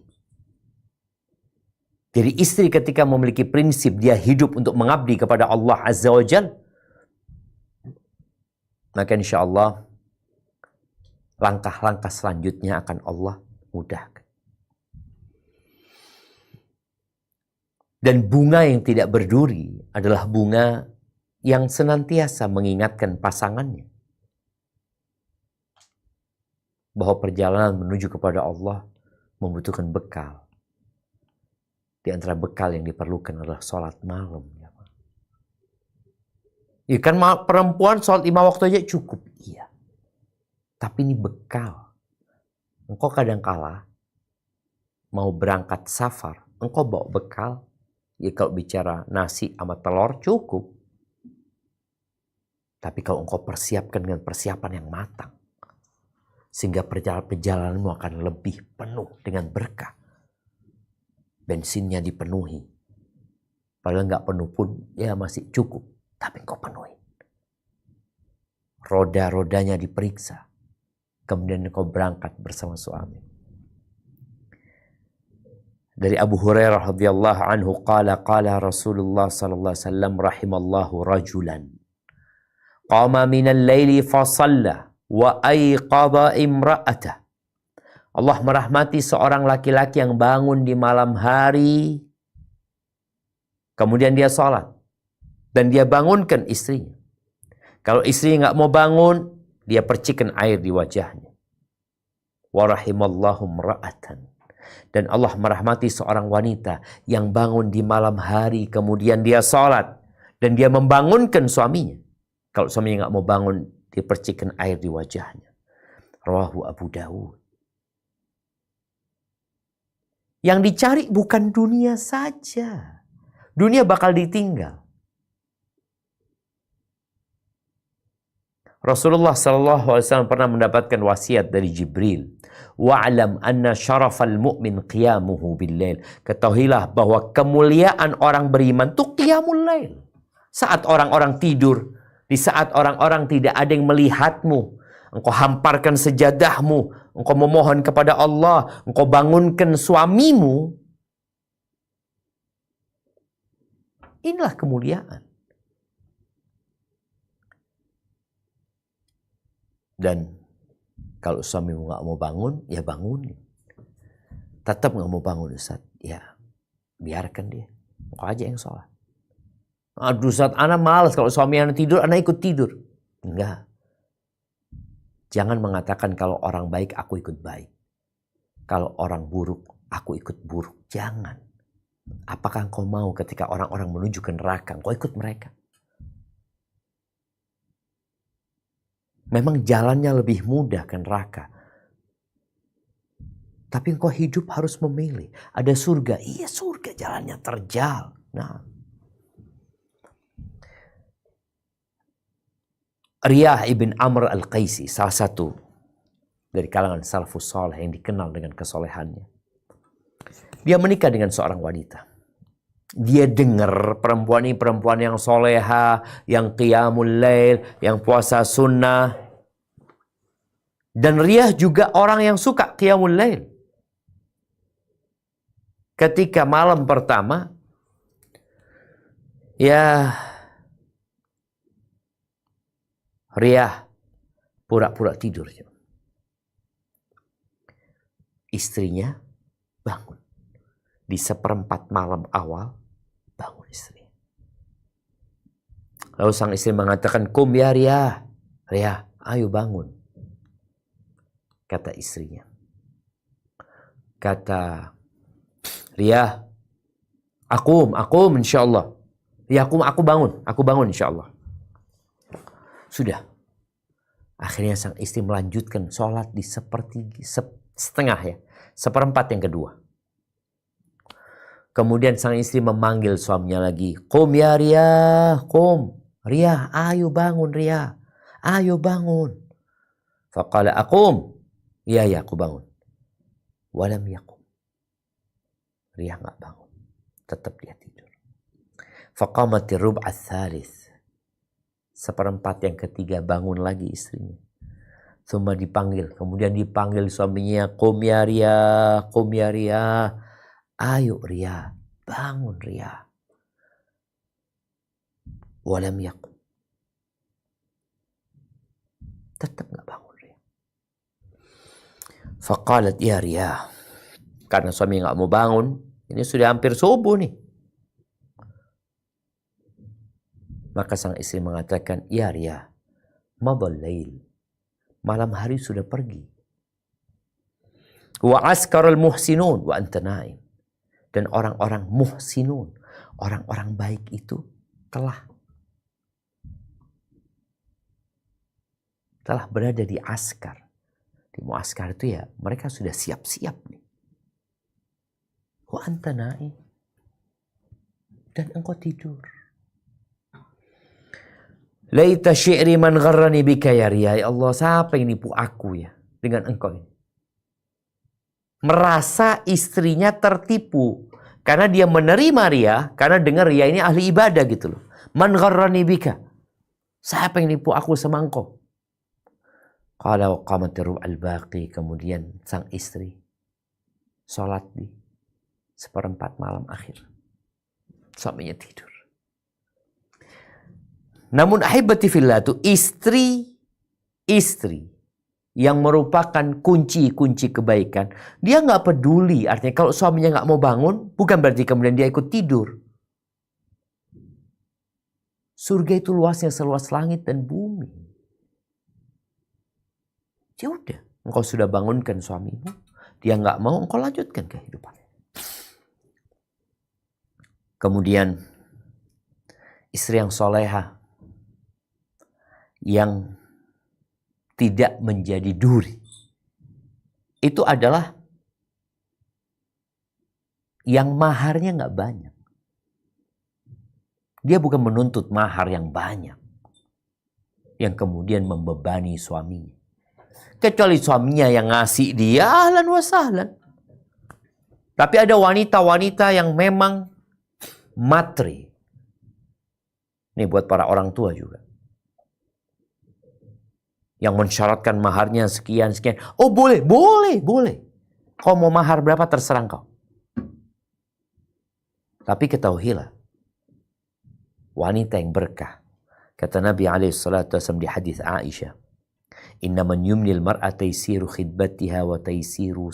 Jadi istri ketika memiliki prinsip dia hidup untuk mengabdi kepada Allah Azza wa Jal, maka insya Allah langkah-langkah selanjutnya akan Allah mudahkan. Dan bunga yang tidak berduri adalah bunga yang senantiasa mengingatkan pasangannya bahwa perjalanan menuju kepada Allah membutuhkan bekal. Di antara bekal yang diperlukan adalah sholat malam. Ya kan perempuan sholat 5 waktu aja cukup. Iya. Tapi ini bekal. Engkau kadangkala mau berangkat safar, engkau bawa bekal. Ya kalau bicara nasi sama telur cukup. Tapi kalau engkau persiapkan dengan persiapan yang matang, sehingga perjalananmu akan lebih penuh dengan berkah. Bensinnya dipenuhi. Padahal nggak penuh pun ya masih cukup. Tapi engkau penuhi. Roda-rodanya diperiksa. Kemudian engkau berangkat bersama suami. Dari Abu Hurairah radhiyallahu anhu qala Rasulullah sallallahu alaihi wasallam rahimallahu rajulan qama minal laili fa shalla wa ayqadha imra'atah. Allah merahmati seorang laki-laki yang bangun di malam hari, kemudian dia sholat, dan dia bangunkan istrinya. Kalau istri nggak mau bangun, dia percikan air di wajahnya. Wa rahimallahu imra'atan. Dan Allah merahmati seorang wanita yang bangun di malam hari, kemudian dia sholat, dan dia membangunkan suaminya. Kalau suaminya nggak mau bangun, dia percikan air di wajahnya. Rawahu Abu Dawud. Yang dicari bukan dunia saja. Dunia bakal ditinggal. Rasulullah SAW pernah mendapatkan wasiat dari Jibril. Wa'alam anna syarafal mu'min qiyamuhu bil-lail. Ketahuilah bahwa kemuliaan orang beriman itu qiyamul lail. Saat orang-orang tidur, di saat orang-orang tidak ada yang melihatmu, engkau hamparkan sejadahmu, engkau memohon kepada Allah, engkau bangunkan suamimu. Inilah kemuliaan. Dan kalau suamimu nggak mau bangun, ya bangunin. Tetap nggak mau bangun Ustaz, ya biarkan dia. Engkau aja yang sholat. Aduh Ustaz, anak malas kalau suami anak tidur, anak ikut tidur. Enggak. Jangan mengatakan kalau orang baik, aku ikut baik. Kalau orang buruk, aku ikut buruk. Jangan. Apakah engkau mau ketika orang-orang menuju ke neraka, engkau ikut mereka? Memang jalannya lebih mudah ke neraka. Tapi engkau hidup harus memilih. Ada surga. Iya surga jalannya terjal. Nah. Riyah ibn Amr al-Qaisi, salah satu dari kalangan salafus saleh yang dikenal dengan kesolehannya. Dia menikah dengan seorang wanita. Dia dengar perempuan ini perempuan yang soleha, yang qiyamul lail, yang puasa sunnah. Dan Riyah juga orang yang suka qiyamul lail. Ketika malam pertama, ya Riyah pura-pura tidur. Istrinya bangun. Di seperempat malam awal, bangun istri. Lalu sang istri mengatakan, "Kum ya Riyah. Riyah, ayo bangun." Kata istrinya. Kata Riyah, Akum insyaAllah. Ya aku bangun insyaAllah. Sudah. Akhirnya sang istri melanjutkan sholat di setengah ya. Seperempat yang kedua. Kemudian sang istri memanggil suaminya lagi. Qum ya Riyah, qum. Riyah, ayo bangun Riyah. Ayo bangun. Faqala aqum. Ya aku bangun. Walam yaqum. Riyah enggak bangun. Tetap dia tidur. Faqamatir rub'ats tsalits. Seperempat yang ketiga bangun lagi istrinya. Thumma dipanggil, kemudian dipanggil suaminya, qum ya Ria, ayo Ria, bangun Ria. Walam yaqum, tetap nggak bangun Ria. Faqalat ya Ria, karena suami nggak mau bangun, ini sudah hampir subuh nih. Maka sang istri mengatakan, ya Ria, madal lail, malam hari sudah pergi. Wa askarul muhsinun wa anta naim, dan orang-orang muhsinun, orang-orang baik itu telah berada di askar. Di muaskar itu ya mereka sudah siap-siap nih. Wa anta naim, dan engkau tidur. Laita syi'ri man gharrani bika ya Ria. Ya Allah, siapa yang nipu aku ya dengan engkau ini? Merasa istrinya tertipu karena dia menerima Ria, karena dengar Ria ini ahli ibadah gitu loh. Man gharrani bika, siapa yang nipu aku sama engkau? Qala wa qamat al-baqi, kemudian sang istri sholat di 1/4 malam akhir. Suaminya tidur. Namun ahibati fillah itu istri yang merupakan kunci-kunci kebaikan. Dia nggak peduli, artinya kalau suaminya nggak mau bangun, bukan berarti kemudian dia ikut tidur. Surga itu luasnya seluas langit dan bumi. Ya udah, engkau sudah bangunkan suamimu, dia nggak mau, engkau lanjutkan kehidupan. Kemudian istri yang soleha, yang tidak menjadi duri, itu adalah yang maharnya nggak banyak. Dia bukan menuntut mahar yang banyak, yang kemudian membebani suaminya. Kecuali suaminya yang ngasih dia, ahlan wa sahlan. Tapi ada wanita-wanita yang memang matri. Ini buat para orang tua juga. Yang mensyaratkan maharnya sekian. Oh boleh. Kau mau mahar berapa terserah kau. Tapi ketahuilah, wanita yang berkah. Kata Nabi SAW di hadis Aisyah, inna man yumnil mar'a taysiru khidbatiha wa taysira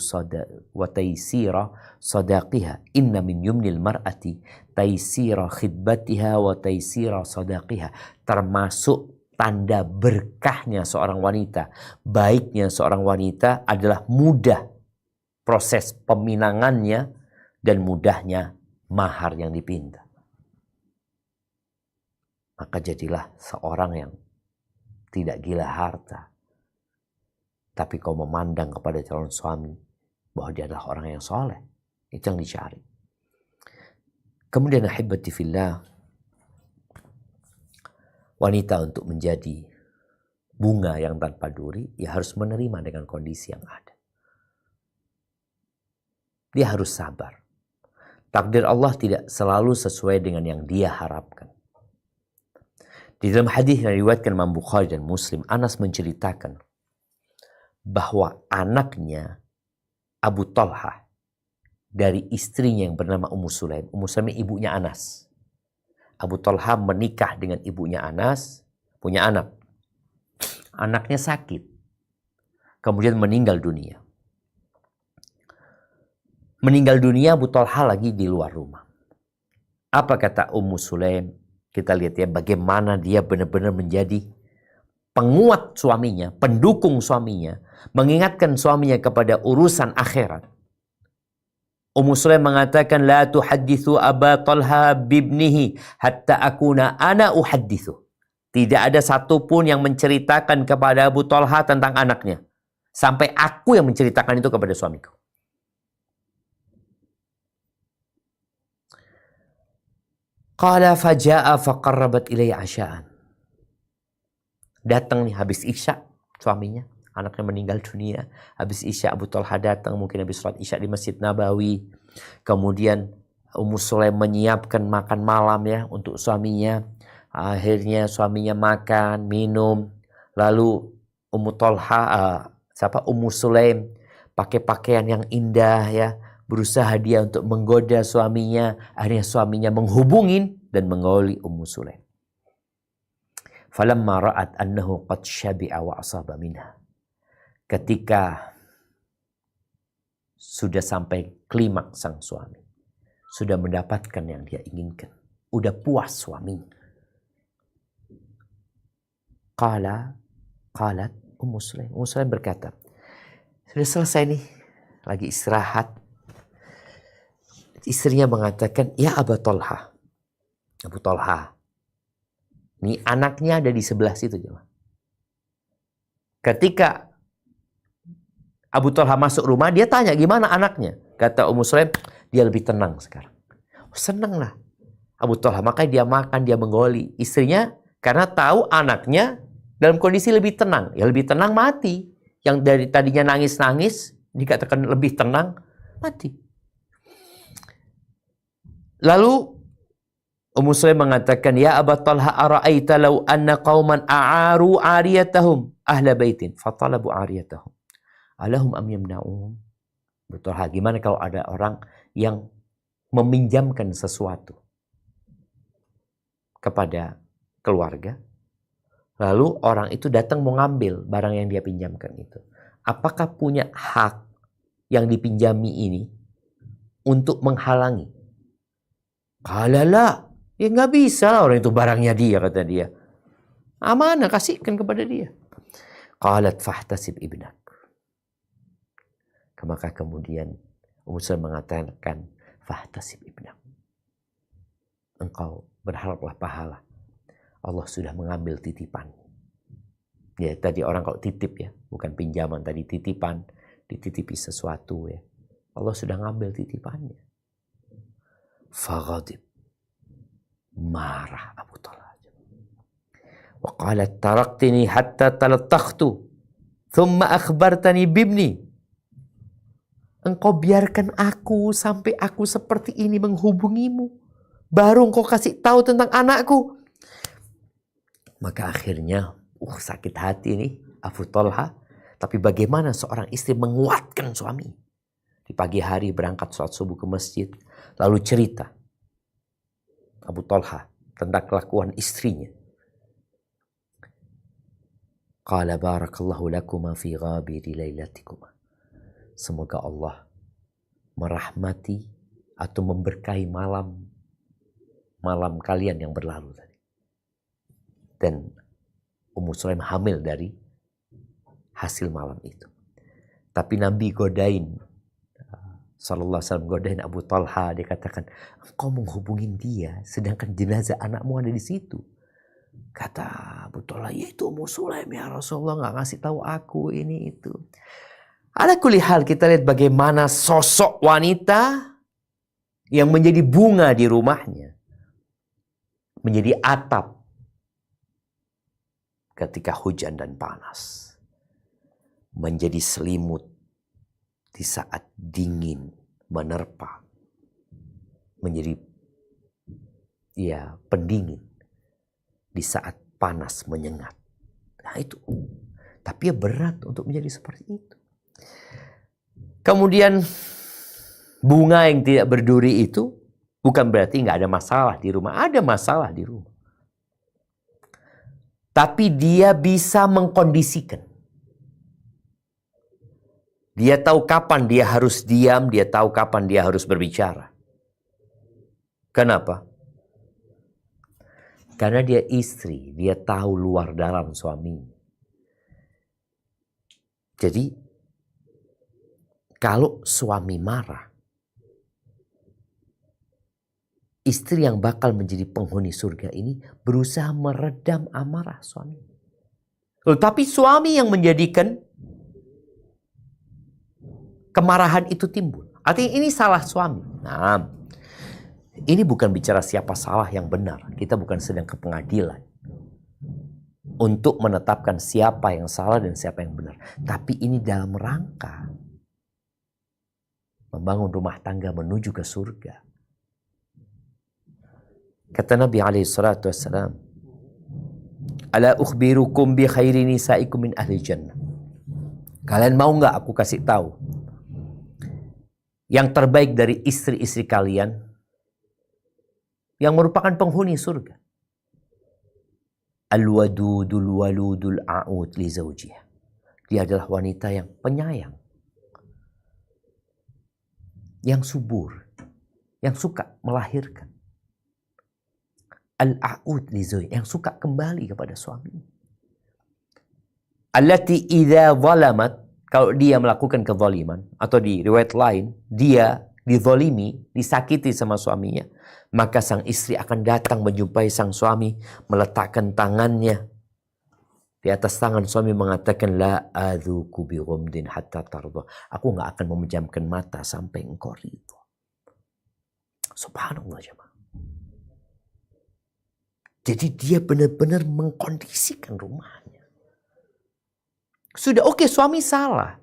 sadaqiha. Inna min yumnil mar'ati taysira khidbatiha wa taysira sadaqiha. Termasuk tanda berkahnya seorang wanita, baiknya seorang wanita adalah mudah proses peminangannya dan mudahnya mahar yang dipinta. Maka jadilah seorang yang tidak gila harta, tapi kau memandang kepada calon suami bahwa dia adalah orang yang soleh. Itu yang dicari. Kemudian ahibati fillah, wanita untuk menjadi bunga yang tanpa duri, ya harus menerima dengan kondisi yang ada. Dia harus sabar. Takdir Allah tidak selalu sesuai dengan yang dia harapkan. Di dalam hadis yang diriwayatkan Imam Bukhari dan Muslim, Anas menceritakan bahwa anaknya Abu Talha dari istrinya yang bernama Ummu Sulaim. Ummu Sulaim ibunya Anas. Abu Talha menikah dengan ibunya Anas, punya anak. Anaknya sakit, kemudian meninggal dunia. Meninggal dunia Abu Talha lagi di luar rumah. Apa kata Ummu Sulaim? Kita lihat ya bagaimana dia benar-benar menjadi penguat suaminya, pendukung suaminya, mengingatkan suaminya kepada urusan akhirat. Ummu Sulaim mengatakan, la tuhaddithu Aba Talha bibnihi hatta akuna ana uhaddithu. Tidak ada satupun yang menceritakan kepada Abu Talha tentang anaknya, sampai aku yang menceritakan itu kepada suamiku. Qala faja'a faqarrabat ilayya asya'an. Datang nih habis Isya suaminya, anaknya meninggal dunia. Habis Isya Abu Talha datang, mungkin habis sholat Isya di Masjid Nabawi. Kemudian Ummu Sulaim menyiapkan makan malam ya untuk suaminya. Akhirnya suaminya makan, minum. Lalu Ummu Thalha, Ummu Sulaim pakai pakaian yang indah ya, berusaha dia untuk menggoda suaminya, akhirnya suaminya menghubungin dan menggauli Ummu Sulaim. Falamma ra'at annahu qad syabi'a wa asaba minha. Ketika sudah sampai klimaks sang suami, sudah mendapatkan yang dia inginkan, udah puas suaminya. Qalat Ummu Sulaim. Ummu Sulaim berkata, sudah selesai nih, lagi istirahat. Istrinya mengatakan, ya Abu Thalha. Abu Thalha. Ini anaknya ada di sebelah situ. Ketika Abu Thalha masuk rumah, dia tanya gimana anaknya. Kata Ummu Sulaim, dia lebih tenang sekarang. Senang lah Abu Thalha, makanya dia makan, dia menggoli istrinya karena tahu anaknya dalam kondisi lebih tenang. Ya lebih tenang mati. Yang dari tadinya nangis-nangis, dikatakan lebih tenang, mati. Lalu Ummu Sulaim mengatakan, ya Abu Thalha, ara'aita law anna qauman a'aru 'ariyatahum ahla baitin fatalabu 'ariyatahum alahum am yamna'un. Abu Thalha, gimana kalau ada orang yang meminjamkan sesuatu kepada keluarga, lalu orang itu datang mau ngambil barang yang dia pinjamkan itu. Apakah punya hak yang dipinjami ini untuk menghalangi? Kalala, ya nggak bisa lah, orang itu barangnya dia, kata dia. Amanah, kasihkan kepada dia. Qalat fahtasib ibnak. Maka kemudian Ummu Sulaim mengatakan, fahtasib ibnak. Engkau berharaplah pahala. Allah sudah mengambil titipan. Ya tadi orang kalau titip ya, bukan pinjaman, tadi titipan, dititipi sesuatu ya. Allah sudah ngambil titipannya. Faghadib, marah Abu Thalha. Wa qalat taraktini hatta talattakhtu thumma akhbartani bibni. Engkau biarkan aku sampai aku seperti ini menghubungimu, baru engkau kasih tahu tentang anakku. Maka akhirnya sakit hati nih Abu Thalha. Tapi bagaimana seorang istri menguatkan suami? Di pagi hari berangkat sholat subuh ke masjid, lalu cerita Abu Thalha tentang kelakuan istrinya. Qala barakallahu lakuma fi ghabiri lailatikuma. Semoga Allah merahmati atau memberkahi malam kalian yang berlalu tadi. Dan Ummu Sulaim hamil dari hasil malam itu. Tapi Nabi godain, sallallahu alaihi wasallam godain Abu Thalha. Dia katakan, engkau menghubungin dia sedangkan jenazah anakmu ada di situ. Kata Abu Thalha, ya itu Ummu Sulaim ya Rasulullah, nggak ngasih tahu aku ini itu. Ala kulli hal, kita lihat bagaimana sosok wanita yang menjadi bunga di rumahnya, menjadi atap ketika hujan dan panas, menjadi selimut di saat dingin menerpa, menjadi pendingin di saat panas menyengat. Nah itu, tapi ya berat untuk menjadi seperti itu. Kemudian bunga yang tidak berduri itu bukan berarti nggak ada masalah di rumah. Ada masalah di rumah. Tapi dia bisa mengkondisikan. Dia tahu kapan dia harus diam, dia tahu kapan dia harus berbicara. Kenapa? Karena dia istri, dia tahu luar dalam suaminya. Jadi, kalau suami marah, istri yang bakal menjadi penghuni surga ini berusaha meredam amarah suami. Tapi suami yang menjadikan kemarahan itu timbul. Artinya ini salah suami. Nah, ini bukan bicara siapa salah yang benar. Kita bukan sedang ke pengadilan untuk menetapkan siapa yang salah dan siapa yang benar. Tapi ini dalam rangka membangun rumah tangga menuju ke surga. Kata Nabi SAW, Ala ukhbirukum bi khairi nisaikum min ahli jannah. Kalian mau nggak aku kasih tahu yang terbaik dari istri-istri kalian yang merupakan penghuni surga? Al-wadudul waludul a'ud li zawjiha. Dia adalah wanita yang penyayang, yang subur, yang suka melahirkan. Al-a'ud li zawjiha, yang suka kembali kepada suaminya. Allati idza zalamat, kalau dia melakukan kezaliman, atau di riwayat lain dia dizalimi, disakiti sama suaminya, maka sang istri akan datang menjumpai sang suami, meletakkan tangannya di atas tangan suami, mengatakan la adzuku bi ghumdin hatta tarda. Aku nggak akan memejamkan mata sampai engkau ridho. Subhanallah jemaah. Jadi dia benar-benar mengkondisikan rumahnya. Sudah oke, suami salah.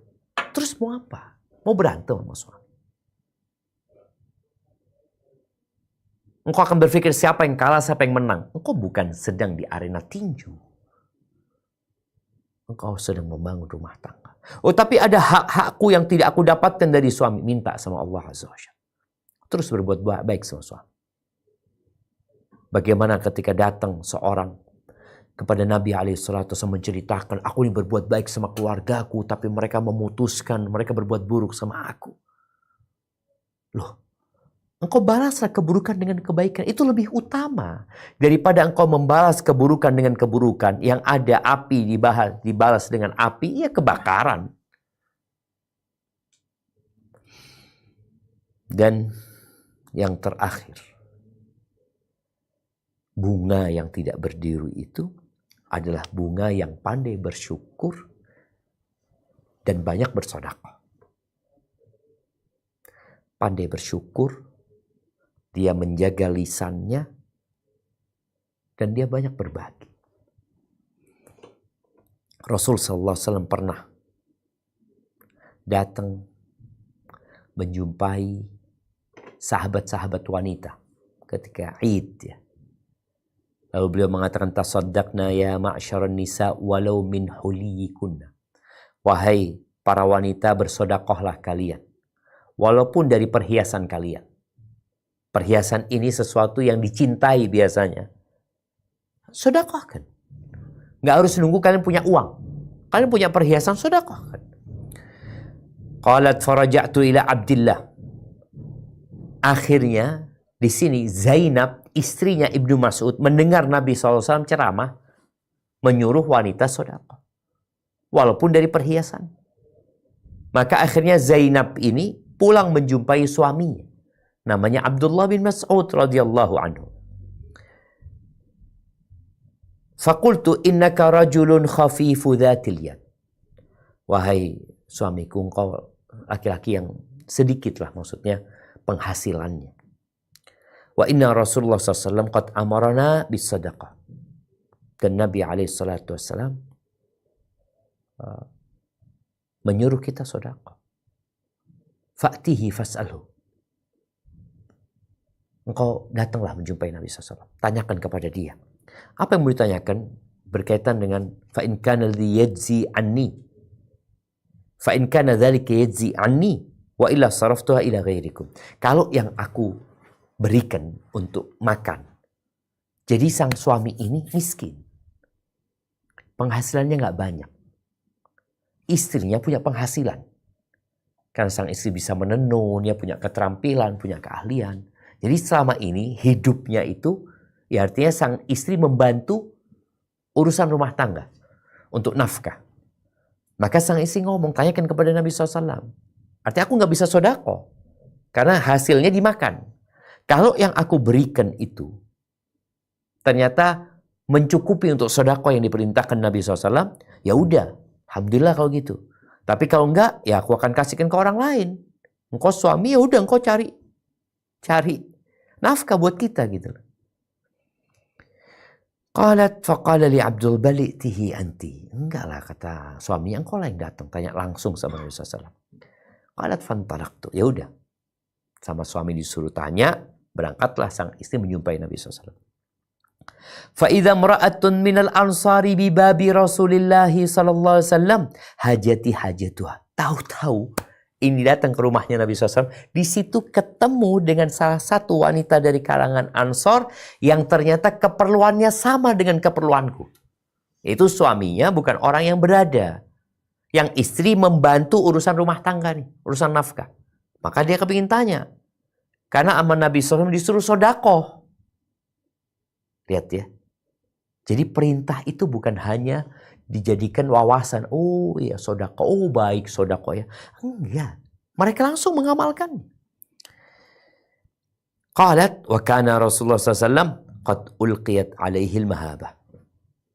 Terus mau apa? Mau berantem sama suami? Engkau akan berpikir siapa yang kalah, siapa yang menang. Engkau bukan sedang di arena tinju. Engkau sedang membangun rumah tangga. Oh, tapi ada hak-hakku yang tidak aku dapatkan dari suami. Minta sama Allah Azza wa Jalla. Terus berbuat baik sama suami. Bagaimana ketika datang seorang kepada Nabi SAW menceritakan, aku ini berbuat baik sama keluargaku, tapi mereka memutuskan, mereka berbuat buruk sama aku. Loh, engkau balaslah keburukan dengan kebaikan. Itu lebih utama daripada engkau membalas keburukan dengan keburukan. Yang ada api dibalas dengan api, ya kebakaran. Dan yang terakhir, bunga yang tidak berdiri itu adalah bunga yang pandai bersyukur dan banyak bersedekah. Pandai bersyukur, dia menjaga lisannya, dan dia banyak berbagi. Rasul sallallahu alaihi wasallam pernah datang menjumpai sahabat-sahabat wanita ketika Id, ya. Lalu beliau mengatakan, tasaddaqna ya ma'syaran nisa walau min huliyikunna. Wahai para wanita, bersedekahlah kalian walaupun dari perhiasan kalian. Perhiasan ini sesuatu yang dicintai biasanya. Sedekahkan. Nggak harus nunggu kalian punya uang. Kalian punya perhiasan, sedekahkan. Qalat faraja'tu ila Abdillah. Akhirnya di sini Zainab, istrinya Ibnu Mas'ud, mendengar Nabi SAW ceramah, menyuruh wanita sedekah walaupun dari perhiasan. Maka akhirnya Zainab ini pulang menjumpai suaminya, namanya Abdullah bin Mas'ud radhiyallahu anhu. Faqultu innaka rajulun khafifu dhatil yad. Wahai suamiku, engkau laki-laki yang sedikit lah, maksudnya penghasilannya. Wa inna Rasulullah SAW qad amarana bis sadaqah. Dan Nabi SAW menyuruh kita sedekah. Fa'tihi fas'alhu. Engkau datanglah menjumpai Nabi SAW. Tanyakan kepada dia. Apa yang mau ditanyakan? Berkaitan dengan fa'in kana dhi yajzi anni. Fa'in kana dhalika yajzi anni. Wa illa saraftuha ila ghairikum. Kalau yang aku berikan untuk makan, jadi sang suami ini miskin, penghasilannya nggak banyak, istrinya punya penghasilan, karena sang istri bisa menenun, dia punya keterampilan, punya keahlian. Jadi selama ini hidupnya itu, ya artinya sang istri membantu urusan rumah tangga untuk nafkah. Maka sang istri ngomong, tanyakan kepada Nabi SAW. Artinya aku nggak bisa sedekah karena hasilnya dimakan. Kalau yang aku berikan itu ternyata mencukupi untuk sedekah yang diperintahkan Nabi SAW, ya udah, alhamdulillah kalau gitu. Tapi kalau enggak, ya aku akan kasihkan ke orang lain. Engkau suami, ya udah engkau cari nafkah buat kita gitu. Qalat faqala li Abdul bali'tihi anti. Enggak lah, kata suami, engkau lah yang datang tanya langsung sama Nabi SAW. Qalat fantalaqtu. Ya udah. Sama suami disuruh tanya, berangkatlah sang istri menjumpai Nabi SAW. Fa idza imra'atun minal ansari bi babi Rasulillah sallallahu alaihi wasallam hajati hajatuha. Tahu-tahu ini datang ke rumahnya Nabi SAW. Di situ ketemu dengan salah satu wanita dari kalangan Ansor yang ternyata keperluannya sama dengan keperluanku. Itu suaminya bukan orang yang berada. Yang istri membantu urusan rumah tangga nih, urusan nafkah. Maka dia kepingin tanya. Karena sama Nabi SAW disuruh sodakoh. Lihat ya. Jadi perintah itu bukan hanya dijadikan wawasan. Oh iya sodakoh, oh baik sodakoh ya. Enggak. Mereka langsung mengamalkan. Qalat wa kana Rasulullah SAW qad ulqiyat alaihi al-mahabah.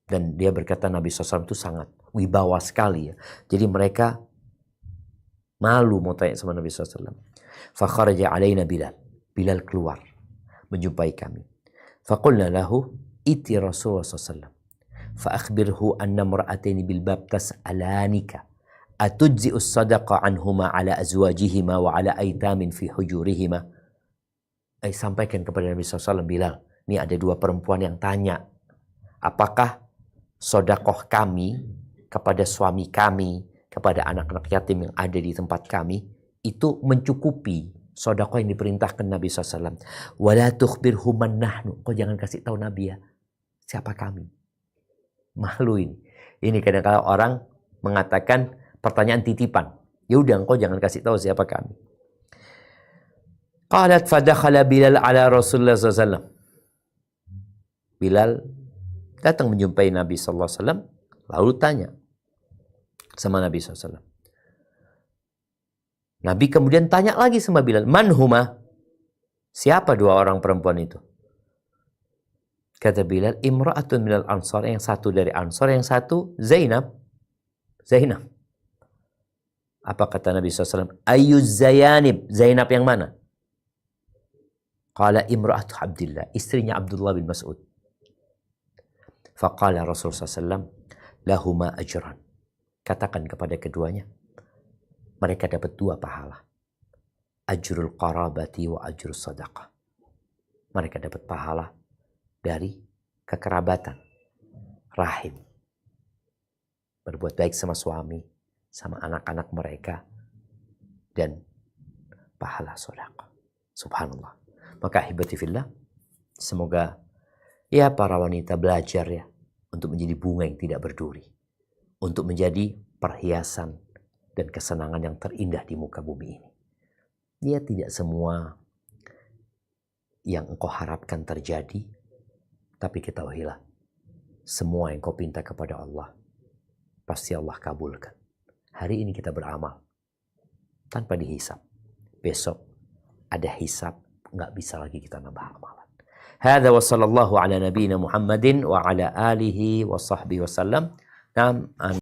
Dan dia berkata Nabi SAW itu sangat wibawa sekali ya. Jadi mereka malu mau tanya sama Nabi SAW. Fa kharaja alaina Bilal. Bilal keluar menjumpai kami. Fa qulna lahu iti Rasulullah SAW. Fa akhbirhu anna mar'ataini bil bab tas'alanika atujzi'u as-sadaqa anhuma ala azwajihima wa ala aitamin fi hujurihima. Sampaikan kepada Nabi SAW, Bilal, ini ada dua perempuan yang tanya, apakah sodakoh kami kepada suami kami, kepada anak-anak yatim yang ada di tempat kami, itu mencukupi sodakoh yang diperintahkan Nabi SAW. Wala tukhbirhum man nahnu. Kau jangan kasih tahu Nabi ya, siapa kami. Malu ini. Ini kadang-kadang orang mengatakan pertanyaan titipan. Ya udah, engkau jangan kasih tahu siapa kami. Qalat fadakhala Bilal ala Rasulullah SAW. Bilal datang menjumpai Nabi SAW, lalu tanya sama Nabi SAW. Nabi kemudian tanya lagi sama Bilal, man huma? Siapa dua orang perempuan itu? Kata Bilal, imra'atun minal ansar, yang satu dari ansar, yang satu Zainab. Zainab. Apa kata Nabi SAW? Ayyuz Zayanib. Zainab yang mana? Qala imra'atu Abdillah, istrinya Abdullah bin Mas'ud. Faqala Rasulullah SAW, lahuma ajran. Katakan kepada keduanya, mereka dapat dua pahala. Ajrul qarabati wa ajrul sadaqah. Mereka dapat pahala dari kekerabatan, rahim. Berbuat baik sama suami, sama anak-anak mereka, dan pahala sedekah. Subhanallah. Maka ahibati fillah, semoga ya para wanita belajar ya untuk menjadi bunga yang tidak berduri, untuk menjadi perhiasan dan kesenangan yang terindah di muka bumi ini. Ya tidak semua yang engkau harapkan terjadi, tapi ketahuilah, semua yang kau pinta kepada Allah, pasti Allah kabulkan. Hari ini kita beramal tanpa dihisap. Besok ada hisap, nggak bisa lagi kita nambah amalan. Hadza wa sallallahu ala nabiyyina Muhammadin wa ala alihi wa sahbihi wasallam.